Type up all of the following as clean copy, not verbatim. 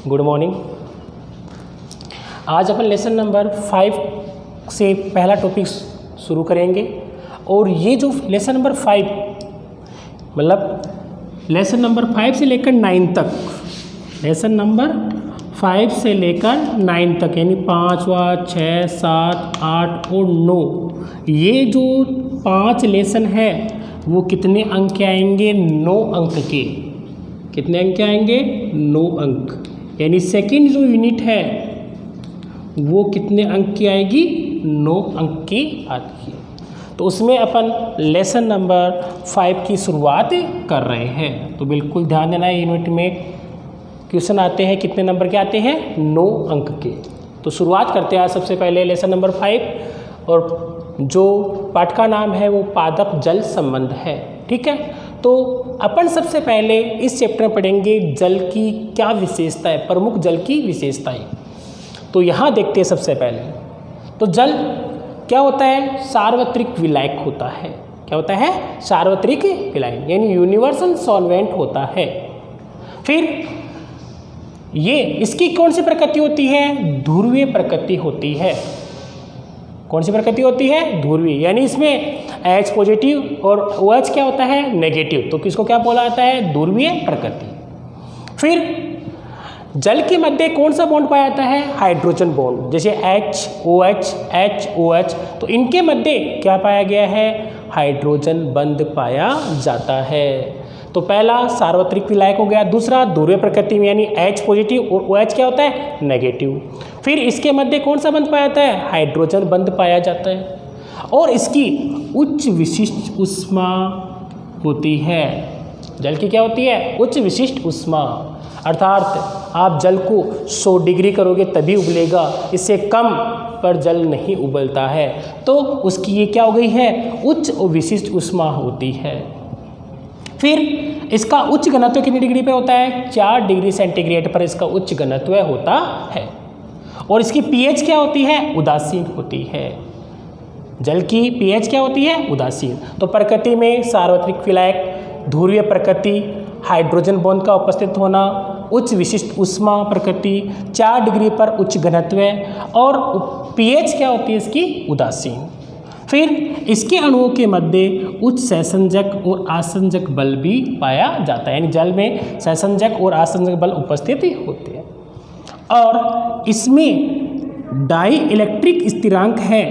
Good morning. आज अपन lesson number 5 से पहला टॉपिक शुरू करेंगे और ये जो लेसन नंबर 5 मतलब लेसन नंबर 5 से लेकर 9 तक, लेसन नंबर 5 से लेकर 9 तक यानी 5वां, 6, 7, 8 और 9, ये जो 5 लेसन है वो कितने अंक के आएंगे? 9 अंक के। कितने अंक के आएंगे? 9 अंक। यानी सेकंड जो यूनिट है वो कितने अंक की आएगी? 9 अंक की आती है। तो उसमें अपन लेसन नंबर 5 की शुरुआत कर रहे हैं। तो बिल्कुल ध्यान देना है, यूनिट में क्वेश्चन आते हैं कितने नंबर के आते हैं? 9 अंक के। तो शुरुआत करते हैं सबसे पहले लेसन नंबर 5 और जो पाठ का नाम है वो पादप जल संबंध है। ठीक है, तो अपन सबसे पहले इस चैप्टर में पढ़ेंगे जल की क्या विशेषता है, प्रमुख जल की विशेषताएं। तो यहाँ देखते हैं सबसे पहले तो जल क्या होता है? सार्वत्रिक विलायक होता है। क्या होता है? सार्वत्रिक विलायक यानी यूनिवर्सल सॉल्वेंट होता है। फिर ये इसकी कौन सी प्रकृति होती है? ध्रुवीय प्रकृति होती है। कौन सी प्रकृति होती है? ध्रुवीय, यानी इसमें H पॉजिटिव और OH क्या होता है? नेगेटिव। तो किसको क्या बोला जाता है? ध्रुवीय प्रकृति। फिर जल के मध्य कौन सा बॉन्ड पाया जाता है? हाइड्रोजन बॉन्ड, जैसे HOH, HOH। तो इनके मध्य क्या पाया गया है? हाइड्रोजन बंध पाया जाता है। तो पहला सार्वत्रिक विलायक हो गया। दूसरा ध्रुवीय प्रकृति में यानी H पॉजिटिव और OH क्या होता है? नेगेटिव। फिर इसके मध्य कौन सा बंध पाया जाता है? हाइड्रोजन बंध पाया जाता है और इसकी उच्च विशिष्ट ऊष्मा होती है। जल की क्या होती है? उच्च विशिष्ट ऊष्मा, अर्थात आप जल को 100 डिग्री करोगे तभी उबलेगा, इससे कम पर जल नहीं उबलता है। तो उसकी ये क्या हो गई है? उच्च और विशिष्ट ऊष्मा होती है। फिर इसका उच्च घनत्व कितनी डिग्री पे होता है? 4 डिग्री सेंटीग्रेड पर इसका उच्च घनत्व होता है। और इसकी pH क्या होती है? उदासीन होती है। जल की pH क्या होती है? उदासीन। तो प्रकृति में सार्वत्रिक विलायक, ध्रुवीय प्रकृति, हाइड्रोजन बॉन्ड का उपस्थित होना, उच्च विशिष्ट ऊष्मा प्रकृति, 4 डिग्री पर उच्च घनत्व और pH क्या होती है इसकी? उदासीन। फिर इसके अणुओं के मध्य उच्च सहसंजक और आसंजक बल भी पाया जाता है, यानी जल में सहसंजक और आसंजक बल उपस्थित होते हैं। और इसमें डाई इलेक्ट्रिक स्थिरांक है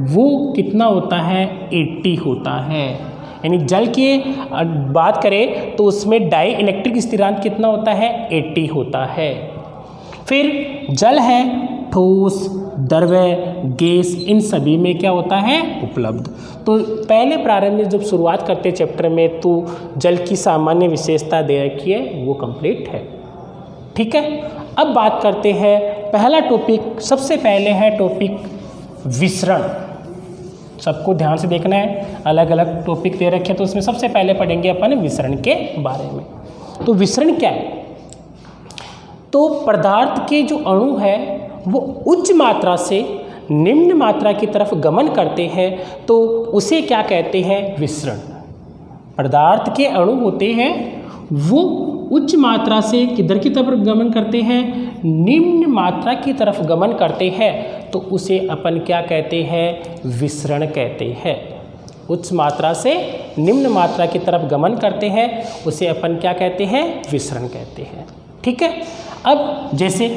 वो कितना होता है? 80 होता है। यानी जल की बात करें तो उसमें डाई इलेक्ट्रिक स्थिरांक कितना होता है? 80 होता है। फिर जल है ठोस, द्रव्य, गैस, इन सभी में क्या होता है? उपलब्ध। तो पहले प्रारंभ में जब शुरुआत करते हैं चैप्टर में तो जल की सामान्य विशेषता दे रखी है, वो कंप्लीट है। ठीक है, अब बात करते हैं पहला टॉपिक। सबसे पहले है टॉपिक विसरण। सबको ध्यान से देखना है, अलग अलग टॉपिक दे रखे हैं तो उसमें सबसे पहले पढ़ेंगे अपन विसरण के बारे में। तो विसरण क्या है? तो पदार्थ के जो अणु है वो उच्च मात्रा से निम्न मात्रा की तरफ गमन करते हैं तो उसे क्या कहते हैं? विसरण। पदार्थ के अणु होते हैं वो उच्च मात्रा से किधर की तरफ गमन करते हैं? निम्न मात्रा की तरफ गमन करते हैं तो उसे अपन क्या कहते हैं? विसरण कहते हैं। उच्च मात्रा से निम्न मात्रा की तरफ गमन करते हैं उसे अपन क्या कहते हैं? विसरण कहते हैं। ठीक है, अब जैसे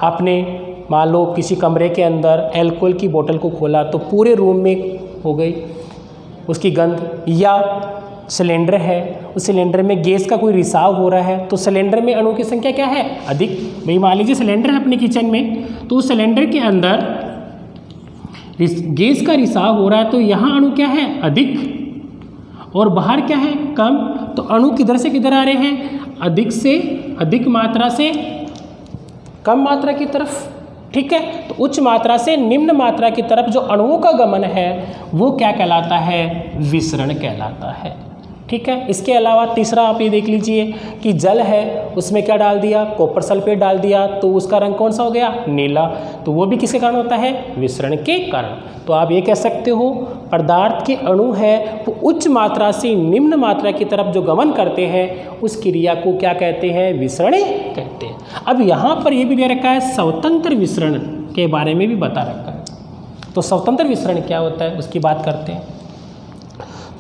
आपने मान लो किसी कमरे के अंदर अल्कोहल की बोतल को खोला तो पूरे रूम में हो गई उसकी गंध, या सिलेंडर है उस सिलेंडर में गैस का कोई रिसाव हो रहा है तो सिलेंडर में अणु की संख्या क्या है? अधिक। भाई मान लीजिए सिलेंडर है अपने किचन में तो उस सिलेंडर के अंदर गैस का रिसाव हो रहा है तो यहाँ अणु क्या है? अधिक और बाहर क्या है? कम। तो अणु किधर से किधर आ रहे हैं? अधिक से अधिक मात्रा से कम मात्रा की तरफ। ठीक है, तो उच्च मात्रा से निम्न मात्रा की तरफ जो अणुओं का गमन है वो क्या कहलाता है? विसरण कहलाता है। ठीक है। इसके अलावा तीसरा आप ये देख लीजिए कि जल है, उसमें क्या डाल दिया, कॉपर सल्फेट डाल दिया, तो उसका रंग कौन सा हो गया, नीला। तो वो भी किसके कारण होता है, विसरण के कारण। तो आप ये कह सकते हो पदार्थ के अणु है वो उच्च मात्रा से निम्न मात्रा की तरफ जो गमन करते हैं उस क्रिया को क्या कहते हैं, विसरण कहते हैं। अब यहाँ पर ये भी दे रखा है स्वतंत्र विसरण के बारे में भी बता रखा है। तो स्वतंत्र विसरण क्या होता है उसकी बात करते हैं।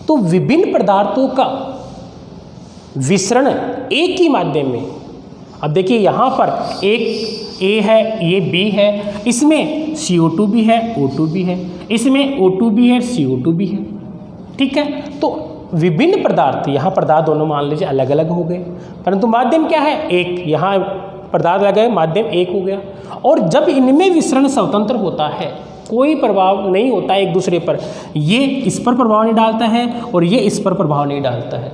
तो विभिन्न पदार्थों का विसरण एक ही माध्यम में, अब देखिए यहाँ पर एक A है, ये B है, इसमें CO2 भी है, O2 भी है, इसमें O2 भी है, CO2 भी है, ठीक है। तो विभिन्न पदार्थ, यहाँ पदार्थ दोनों मान लीजिए अलग अलग हो गए, परंतु माध्यम क्या है, एक। यहाँ पदार्थ अलग है, माध्यम एक हो गया। और जब इनमें विसरण स्वतंत्र होता है, कोई प्रभाव नहीं होता है एक दूसरे पर, ये इस पर प्रभाव नहीं डालता है और ये इस पर प्रभाव नहीं डालता है,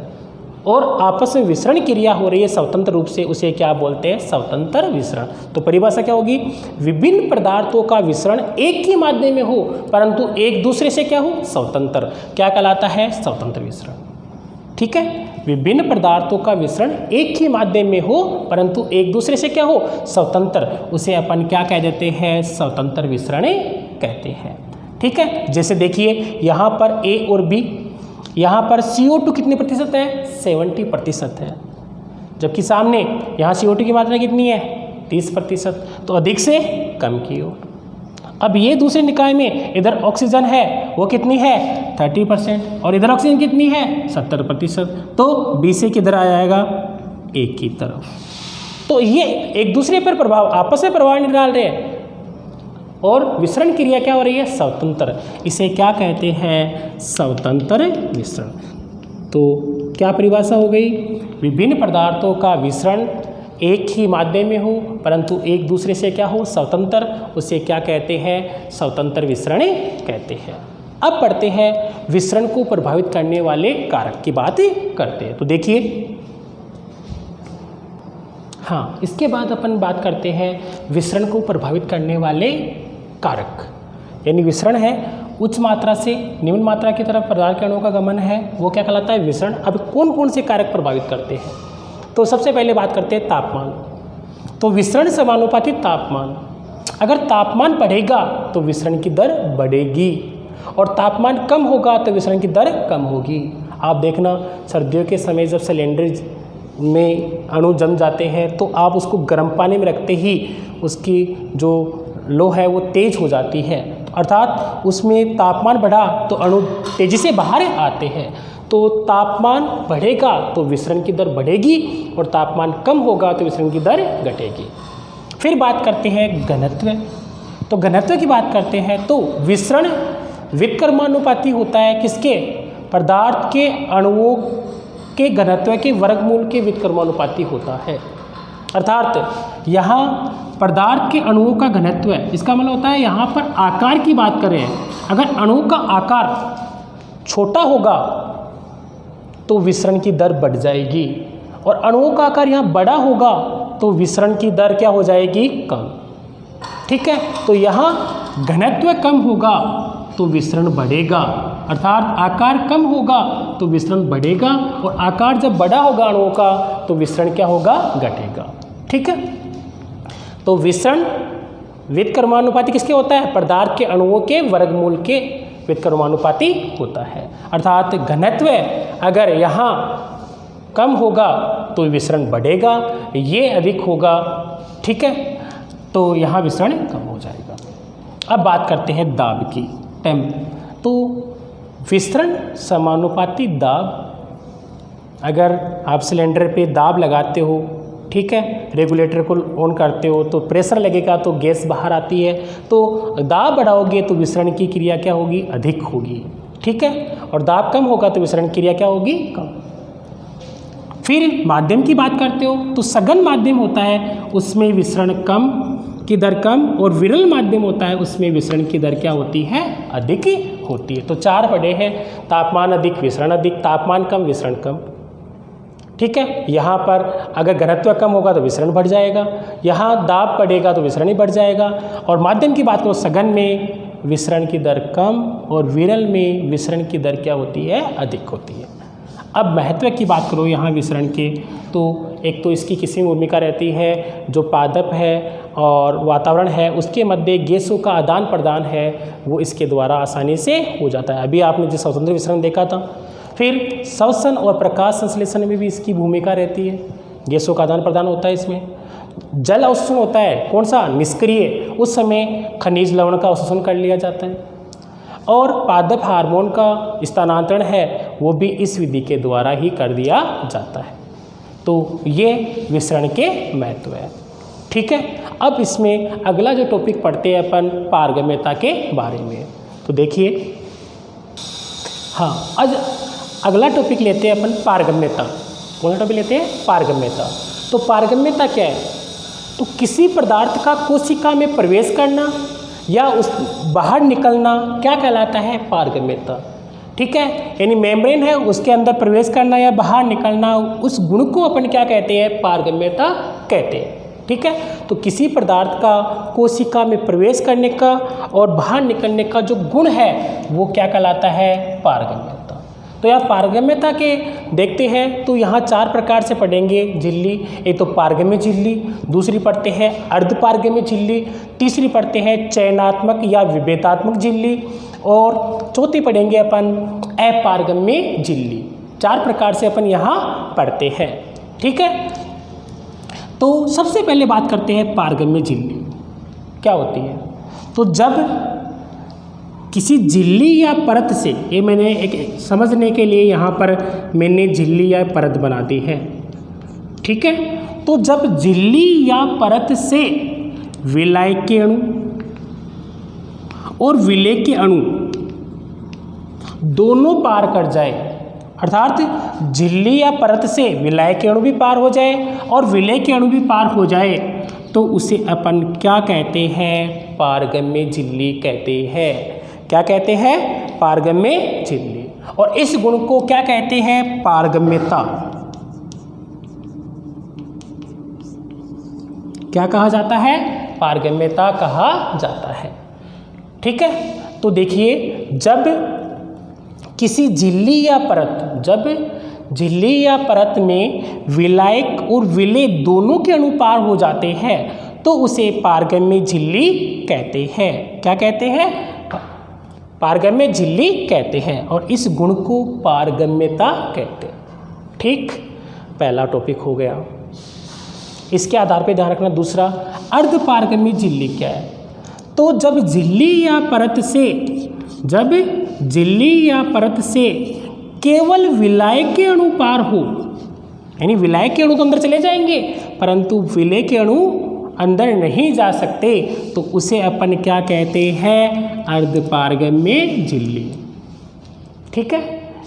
और आपस में विसरण क्रिया हो रही है स्वतंत्र रूप से, उसे क्या बोलते हैं, स्वतंत्र विसरण। तो परिभाषा क्या होगी, विभिन्न पदार्थों का विसरण एक ही माध्यम में हो परंतु एक दूसरे से क्या हो, स्वतंत्र, क्या कहलाता है, स्वतंत्र विसरण, ठीक है। विभिन्न पदार्थों का विसरण एक ही माध्यम में हो परंतु एक दूसरे से क्या हो, स्वतंत्र, उसे अपन क्या कह देते हैं, स्वतंत्र विसरण कहते हैं, ठीक है। जैसे देखिए यहाँ पर A और B, यहाँ पर CO2 कितने प्रतिशत है, 70% है, जबकि सामने यहाँ CO2 की मात्रा कितनी है, 30%, तो अधिक से कम की ओर। अब ये दूसरे निकाय में इधर ऑक्सीजन है वो कितनी है, 30%, और इधर ऑक्सीजन कितनी है, 70%, तो B से किधर आ जाएगा, A की तरफ। तो ये एक दूसरे पर प्रभाव, आपस में प्रभाव नहीं डाल रहे हैं और विसरण क्रिया क्या हो रही है, स्वतंत्र, इसे क्या कहते हैं, स्वतंत्र विसरण। तो क्या परिभाषा हो गई, विभिन्न पदार्थों का विसरण एक ही माध्यम में हो परंतु एक दूसरे से क्या हो, स्वतंत्र, उसे क्या कहते हैं, स्वतंत्र विसरण कहते हैं। अब पढ़ते हैं विसरण को प्रभावित करने वाले कारक की बात करते हैं। तो देखिए, हाँ, इसके बाद अपन बात करते हैं विसरण को प्रभावित करने वाले कारक, यानी विसरण है उच्च मात्रा से निम्न मात्रा की तरफ पदार्थ के अणुओं का गमन है, वो क्या कहलाता है, विसरण। अब कौन कौन से कारक प्रभावित करते हैं, तो सबसे पहले बात करते हैं तापमान। तो विसरण समानुपाती तापमान, अगर तापमान बढ़ेगा तो विसरण की दर बढ़ेगी और तापमान कम होगा तो विसरण की दर कम होगी। आप देखना सर्दियों के समय जब सिलेंडर में अणु जम जाते हैं तो आप उसको गर्म पानी में रखते ही उसकी जो लो है वो तेज हो जाती है, अर्थात उसमें तापमान बढ़ा तो अणु तेजी से बाहर आते हैं। तो तापमान बढ़ेगा तो विसरण की दर बढ़ेगी और तापमान कम होगा तो विसरण की दर घटेगी। फिर बात करते हैं घनत्व। तो घनत्व की बात करते हैं तो विसरण व्युत्क्रमानुपाती होता है किसके, पदार्थ के अणुओं के घनत्व के वर्गमूल के व्युत्क्रमानुपाती होता है। अर्थात यहाँ पदार्थ के अणुओं का घनत्व, इसका मतलब होता है यहाँ पर आकार की बात करें, अगर अणु का आकार छोटा होगा तो विसरण की दर बढ़ जाएगी और अणुओं का आकार यहाँ बड़ा होगा तो विसरण की दर क्या हो जाएगी, कम, ठीक है। तो यहाँ घनत्व कम होगा तो विसरण बढ़ेगा, अर्थात आकार कम होगा तो विसरण बढ़ेगा और आकार जब बड़ा होगा अणुओं का तो विसरण क्या होगा, घटेगा, ठीक है। तो विसरण व्युत्क्रमानुपाती किसके होता है, पदार्थ के अणुओं के वर्गमूल के व्युत्क्रमानुपाती होता है। अर्थात घनत्व अगर यहाँ कम होगा तो विसरण बढ़ेगा, ये अधिक होगा, ठीक है, तो यहाँ विसरण कम हो जाएगा। अब बात करते हैं दाब की, टेम्प। तो विसरण समानुपाती दाब, अगर आप सिलेंडर पे दाब लगाते हो, ठीक है, रेगुलेटर को ऑन करते हो तो प्रेशर लगेगा तो गैस बाहर आती है, तो दाब बढ़ाओगे तो विसरण की क्रिया क्या होगी, अधिक होगी, ठीक है, और दाब कम होगा तो विसरण क्रिया क्या होगी, कम। फिर माध्यम की बात करते हो तो सघन माध्यम होता है उसमें विसरण कम की दर कम और विरल माध्यम होता है उसमें विसरण की दर क्या होती है, अधिक होती है। तो चार पढ़े हैं, तापमान अधिक विसरण अधिक, तापमान कम विसरण कम, ठीक है। यहाँ पर अगर घनत्व कम होगा तो विसरण बढ़ जाएगा, यहाँ दाब बढ़ेगा तो विसरण ही बढ़ जाएगा। और माध्यम की बात करो, सघन में विसरण की दर कम और विरल में विसरण की दर क्या होती है, अधिक होती है। अब महत्व की बात करो यहाँ विसरण के, तो एक तो इसकी किसी भूमिका रहती है, जो पादप है और वातावरण है उसके मध्य गैसों का आदान प्रदान है वो इसके द्वारा आसानी से हो जाता है। अभी आपने जो स्वतंत्र विसरण देखा था। फिर श्वसन और प्रकाश संश्लेषण में भी इसकी भूमिका रहती है, गैसों का आदान प्रदान होता है इसमें। जल अवशोषण होता है, कौन सा? निष्क्रिय, उस समय खनिज लवण का अवशोषण कर लिया जाता है। और पादप हार्मोन का स्थानांतरण है वो भी इस विधि के द्वारा ही कर दिया जाता है। तो ये विसरण के महत्व है। ठीक है, अब इसमें अगला जो टॉपिक पढ़ते हैं अपन पारगम्यता के बारे में। तो देखिए, हाँ, आज अगला टॉपिक लेते हैं अपन पारगम्यता। कौन सा टॉपिक लेते हैं? पारगम्यता। तो पारगम्यता क्या है? तो किसी पदार्थ का कोशिका में प्रवेश करना या उस बाहर निकलना क्या कहलाता है? पारगम्यता। ठीक है, यानी मेम्ब्रेन है उसके अंदर प्रवेश करना या बाहर निकलना, उस गुण को अपन क्या कहते हैं? पारगम्यता कहते हैं। ठीक है, तो किसी पदार्थ का कोशिका में प्रवेश करने का और बाहर निकलने का जो गुण है वो क्या कहलाता है? पारगम्यता। तो यहाँ पारगम्यता के देखते हैं तो यहाँ 4 प्रकार से पढ़ेंगे झिल्ली। एक तो पारगम्य झिल्ली, दूसरी पढ़ते हैं अर्धपारगम्य झिल्ली, तीसरी पढ़ते हैं चयनात्मक या विभेदात्मक झिल्ली, और चौथी पढ़ेंगे अपन अपारगम्य झिल्ली। 4 प्रकार से अपन यहाँ पढ़ते हैं। ठीक है, तो सबसे पहले बात करते हैं पारगम्य झिल्ली क्या होती है। तो जब किसी झिल्ली या परत से, ये मैंने एक समझने के लिए यहाँ पर मैंने झिल्ली या परत बना दी है। ठीक है, तो जब झिल्ली या परत से विलायक के अणु और विलेय के अणु दोनों पार कर जाए, अर्थात झिल्ली या परत से विलायक के अणु भी पार हो जाए और विलेय के अणु भी पार हो जाए, तो उसे अपन क्या कहते हैं? पारगम्य झिल्ली कहते हैं। क्या कहते हैं? पारगम्य झिल्ली। और इस गुण को क्या कहते हैं? पारगम्यता। क्या कहा जाता है? पारगम्यता कहा जाता है। ठीक है, तो देखिए, जब किसी झिल्ली या परत, जब झिल्ली या परत में विलायक और विलेय दोनों के अणु पार हो जाते हैं तो उसे पारगम्य झिल्ली कहते हैं। क्या कहते हैं? पारगम्य झिल्ली कहते हैं, और इस गुण को पारगम्यता कहते हैं। ठीक, पहला टॉपिक हो गया। इसके आधार पर ध्यान रखना। दूसरा, अर्धपारगम्य झिल्ली क्या है? तो जब झिल्ली या परत से, जब झिल्ली या परत से केवल विलायक के अणु पार हो, यानी विलायक के अणु तो अंदर चले जाएंगे परंतु विलेय के अणु अंदर नहीं जा सकते, तो उसे अपन क्या कहते हैं? अर्धपारगम्य झिल्ली। ठीक है,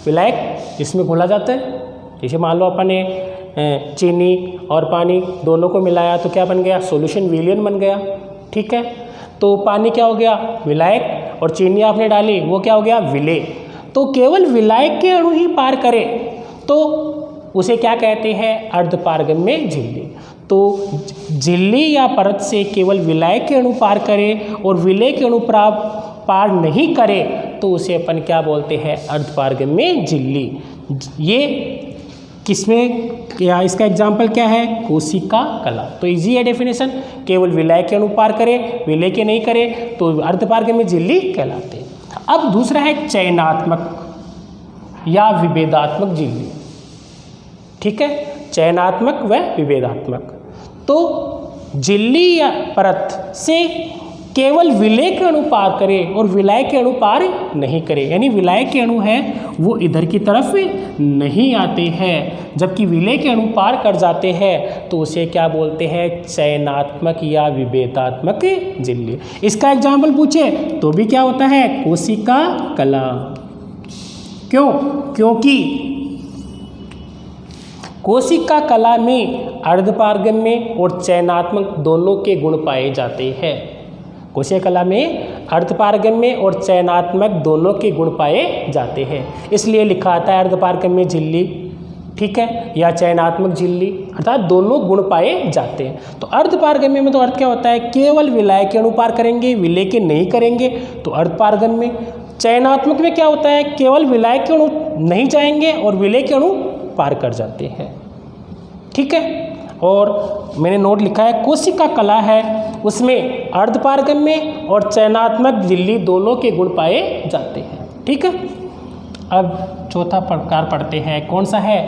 विलायक जिसमें घोला जाता है, जैसे मान लो अपन ने चीनी और पानी दोनों को मिलाया तो क्या बन गया? सॉल्यूशन विलयन बन गया। ठीक है, तो पानी क्या हो गया? विलायक, और चीनी आपने डाली वो क्या हो गया? विलेय। तो केवल विलायक के अणु ही पार करे तो उसे क्या कहते हैं? अर्धपारगम्य झिल्ली। तो झिल्ली या परत से केवल विलायक के अणु पार करे और विलेय के अणु पार नहीं करे तो उसे अपन क्या बोलते हैं? अर्धपारगम्य झिल्ली। ये किसमें, या इसका एग्जाम्पल क्या है? कोशिका कला। तो इजी है डेफिनेशन, केवल विलायक के अणु पार करे, विलेय के नहीं करे तो अर्धपारगम्य झिल्ली कहलाते हैं। अब दूसरा है चयनात्मक या विभेदात्मक झिल्ली। ठीक है, चयनात्मक व विभेदात्मक। तो झिल्ली या परत से केवल विलेय के अणु पार करे और विलायक के अणु पार नहीं करे, यानी विलायक के अणु हैं वो इधर की तरफ नहीं आते हैं, जबकि विलेय के अणु पार कर जाते हैं तो उसे क्या बोलते हैं? चयनात्मक या विभेदात्मक झिल्ली। इसका एग्जाम्पल पूछे तो भी क्या होता है? कोशिका कला। क्यों? क्योंकि कोशिका कला में अर्धपारगम्य और चयनात्मक दोनों के गुण पाए जाते हैं। कोशिका कला में अर्धपारगम्य और चयनात्मक दोनों के गुण पाए जाते हैं, इसलिए लिखा आता है अर्धपारगम्य झिल्ली। ठीक है, या चयनात्मक झिल्ली, अर्थात दोनों गुण पाए जाते हैं। तो अर्धपारगम्य में तो अर्थ क्या होता है? केवल विलायक के अणु पार करेंगे, विलेय के नहीं करेंगे तो अर्धपारगम्य। चयनात्मक में क्या होता है, केवल विलायक के अणु नहीं जाएंगे और विलेय के अणु पार कर जाते हैं। ठीक है, और मैंने नोट लिखा है कोशिका कला है, उसमें अर्धपारगम्य और चयनात्मक झिल्ली दोनों के गुण पाए जाते हैं। ठीक है, अब चौथा प्रकार पढ़ते हैं, कौन सा है,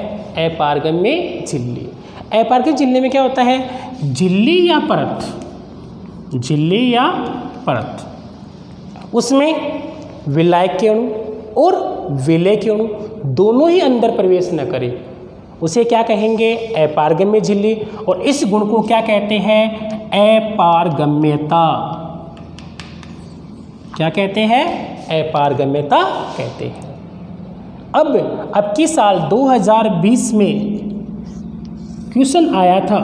अपारगम्य झिल्ली। अपारगम्य झिल्ली में क्या होता है, झिल्ली या परत, झिल्ली या परत, उसमें विलायक के अणु और विलेय के अणु दोनों ही अंदर प्रवेश न करें, उसे क्या कहेंगे, अपारगम्य झिल्ली। और इस गुण को क्या कहते हैं, अपारगम्यता। क्या कहते हैं, अपारगम्यता कहते हैं। अब की साल 2020 में क्वेश्चन आया था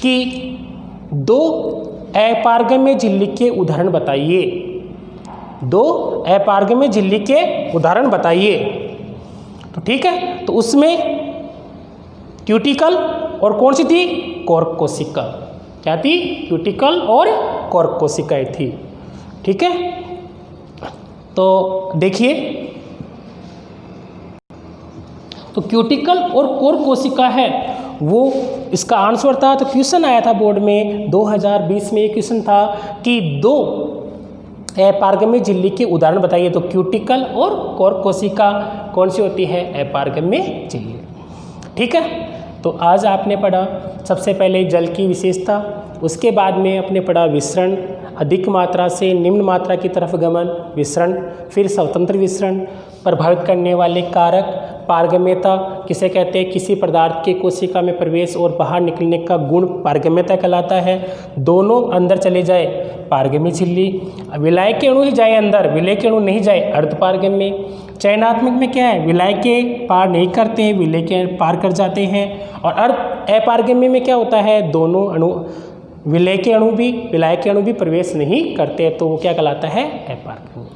कि 2 अपारगम्य झिल्ली के उदाहरण बताइए, 2 अपारगम्य झिल्ली के उदाहरण बताइए। तो ठीक है, तो उसमें क्यूटिकल और कौन सी थी, कॉर्क कोशिका। क्या थी, क्यूटिकल और कॉर्क कोशिकाएं थी। ठीक है, तो देखिए, तो क्यूटिकल और कॉर्क कोशिका है वो इसका आंसर था। तो क्वेश्चन आया था बोर्ड में 2020 में, ये क्वेश्चन था कि 2 अपारगम्य झिल्ली के उदाहरण बताइए। तो क्यूटिकल और कॉर्क कोशिका कौन सी होती है, अपारगम्य झिल्ली। ठीक है, तो आज आपने पढ़ा सबसे पहले जल की विशेषता, उसके बाद में आपने पढ़ा विसरण, अधिक मात्रा से निम्न मात्रा की तरफ गमन विसरण, फिर स्वतंत्र विसरण, प्रभावित करने वाले कारक, पारगम्यता किसे कहते हैं, किसी पदार्थ के कोशिका में प्रवेश और बाहर निकलने का गुण पारगम्यता कहलाता है। दोनों अंदर चले जाए, पारगम्य झिल्ली। विलायक के अणु ही जाए अंदर, विलेय के अणु नहीं जाए, अर्धपारगम्य। चयनात्मक में क्या है, विलाय के पार नहीं करते हैं, विलेय के पार कर जाते हैं। और अपारगम्य में क्या होता है, दोनों अणु, विलेय के अणु भी विलायक के अणु भी प्रवेश नहीं करते, तो वो क्या कहलाता है, अपारगम्य।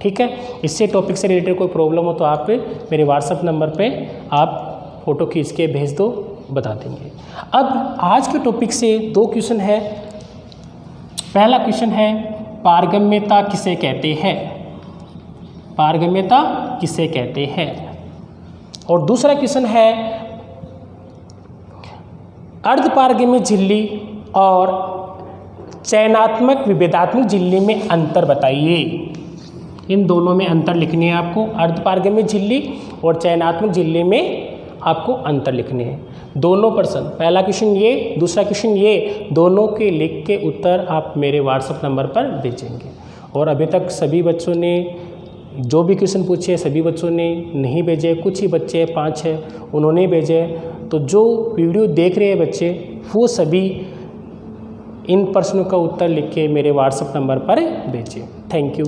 ठीक है, इससे टॉपिक से रिलेटेड कोई प्रॉब्लम हो तो आप मेरे व्हाट्सएप नंबर पे आप फ़ोटो खींच के भेज दो, बता देंगे। अब आज के टॉपिक से 2 क्वेश्चन है। पहला क्वेश्चन है, पारगम्यता किसे कहते हैं, पारगम्यता किसे कहते हैं। और दूसरा क्वेश्चन है, अर्धपारगम्य झिल्ली और चयनात्मक विभेदात्मक झिल्ली में अंतर बताइए। इन दोनों में अंतर लिखने हैं आपको, अर्धपारगम्य झिल्ली और चयनात्मक झिल्ली में आपको अंतर लिखने हैं। दोनों प्रश्न, पहला क्वेश्चन ये, दूसरा क्वेश्चन ये, दोनों के लिख के उत्तर आप मेरे व्हाट्सएप नंबर पर भेजेंगे। और अभी तक सभी बच्चों ने जो भी क्वेश्चन पूछे, सभी बच्चों ने नहीं भेजे, कुछ ही बच्चे 5 हैं उन्होंने भेजे। तो जो वीडियो देख रहे हैं बच्चे, वो सभी इन प्रश्नों का उत्तर लिख के मेरे व्हाट्सएप नंबर पर भेजें। Thank you.